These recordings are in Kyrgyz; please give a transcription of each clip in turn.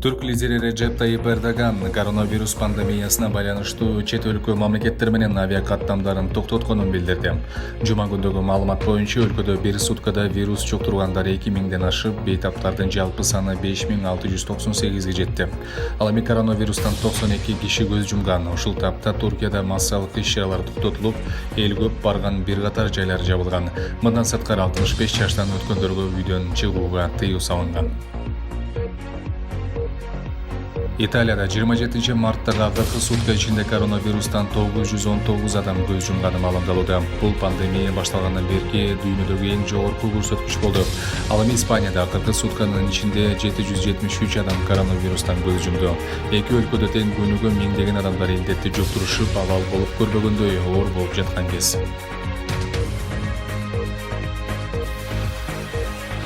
Түрк лидери Режеп Тайип Эрдоган коронавирус пандемиясына байланыштуу чет өлкө мамлекеттер менен авиа каттамдарын токтотконун билдирди. Жума күндөгү маалымат боюнча өлкөдө бир суткада вирус жуктургандар 2000ден ашып, бейтаптардын жалпы саны 5698ге жетти. Ал эми коронавирустан 92 киши көз жумган. Ушул тапта Туркияда массалык иш-чаралар токтотулуп, эл көп барган бир катар жайлар жабылган. Мындан сырткары 65 жаштан өткөндөргө үйдөн чыгууга тыюу салынган. Италияда 27 марттагы 40 сутка ичинде коронавирустан 919 адам көз жумганы маалымдалууда. Бул пандемия башталгандан берки дүйнөдөгү эң жогорку көрсөткүч болду. Ал эми Испанияда 40 сутканын ичинде 773 адам коронавирустан көз жумду. Эки өлкөдө тең күнүгө миңдеген адамдар илдетти жуктурушуп, абал болуп көрбөгөндөй оор болуп жаткан кез.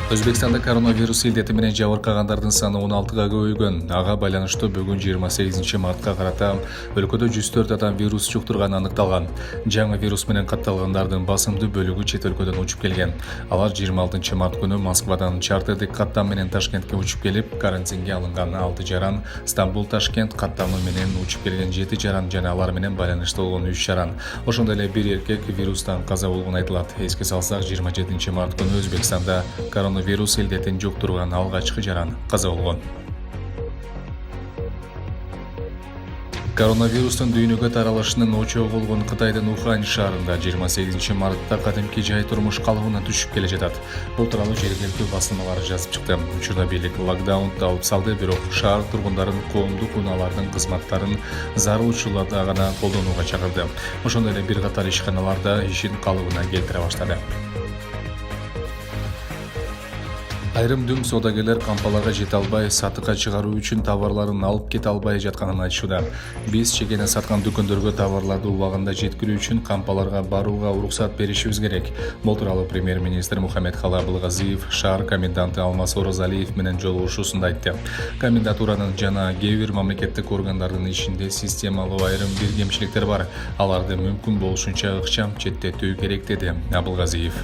Өзбекстанда коронавирус илдети менен жабыркагандардын саны 16га көбөйгөн. Ага байланыштуу бүгүн 28 мартка карата өлкөдө 104 адам вирус жуктурганы аныкталган. Жаңы вирус менен катталгандардын басымдуу бөлүгү чет өлкөдөн учуп келген. Алар 26 март күнү Москвадан чартердик каттам менен Ташкентке учуп келип, карантинге алынган 6 жаран, Стамбул-Ташкент каттамы менен учуп келген 7 жаран жана алар менен байланыштуу болгон 3 жаран. Ошондой эле бир эркек вирустан каза болгону айтылат. Эске салсак, 27 март күнү Өзбекстанда коронавирус илдетин жуктурган алгачкы жаран каза болгон. Коронавирустун дүйнөгө таралышынын очогу болгон Кытайдын Ухань шаарында 28 мартта кадимки жай турмуш калыбына түшүп келе жатат. Бул тууралуу жергиликтүү басылмалар жазып чыкты. Учурда бийлик локдаунду алып салды, бирок шаар тургундарын коомдук унаалардын кызматтарын зарыл учурларда гана колдонууга чакырды. Ошондой эле бир катар ишканаларда ишин калыбына келтире баштады. Айрым дүң соодагерлер кампаларга жете албай, сатыкка чыгаруу үчүн товарларын алып кете албай жатканын айтышууда. Биз чегене саткан дүкөндөргө товарларды убагында жеткирүү үчүн кампаларга барууга уруксат беришибиз керек. Бул тууралуу премьер-министр Мухаммедкалый Абылгазиев шаар коменданты Алмаз Оразалиев менен жолугушуусунда айтты. Комендатуранын жана кээ бир мамлекеттик органдардын ишинде системалуу айрым бир кемчиликтер бар. Аларды мүмкүн болушунча ыкчам четтетүү керек, деди Абылгазиев.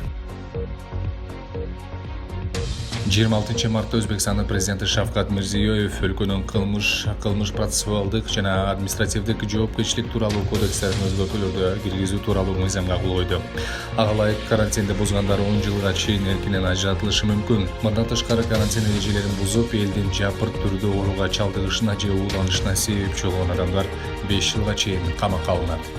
26 мартта Өзбекстандын президенти Шавкат Мирзиёев өлкөнүн кылмыш процессуалдык жана административдик жоопкерчилик тууралуу кодекстерин өзгөртүүлөрдү киргизүү тууралуу мыйзамга кол койду. Ага ылайык карантинди бузгандар 10 жылга чейин эркинен ажыратылышы мүмкүн. Мындан тышкары карантин эрежелерин бузуп, элдин жапырт түрдө ооруга чалдыгышына же ууланышына себепчи болгон адамдар 5 жылга чейин камакка алынат.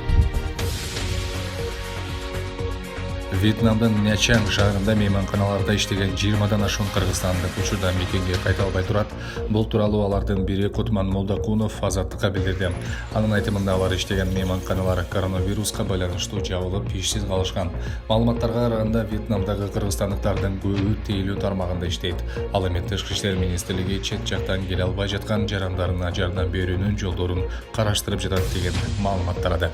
Вьетнамдын Нячанг шаарында мейманканаларда иштеген 20дан ашуун кыргызстандык учурда мекенге кайта албай турат. Бул тууралуу алардын бири Кутман Молдокунов Азаттыкка билдирди. Анын айтымында алар иштеген мейманканалар коронавируска байланыштуу жабылып, ишсиз калышкан. Маалыматтарга караганда, Вьетнамдагы кыргызстандыктардын көбү тейлөө тармагында иштейт. Ал эми Тышкы иштер министрлиги чет жактан келе албай жаткан жарандарына жардам берүүнүн жолдорун караштырып жатат деген маалымат тарады.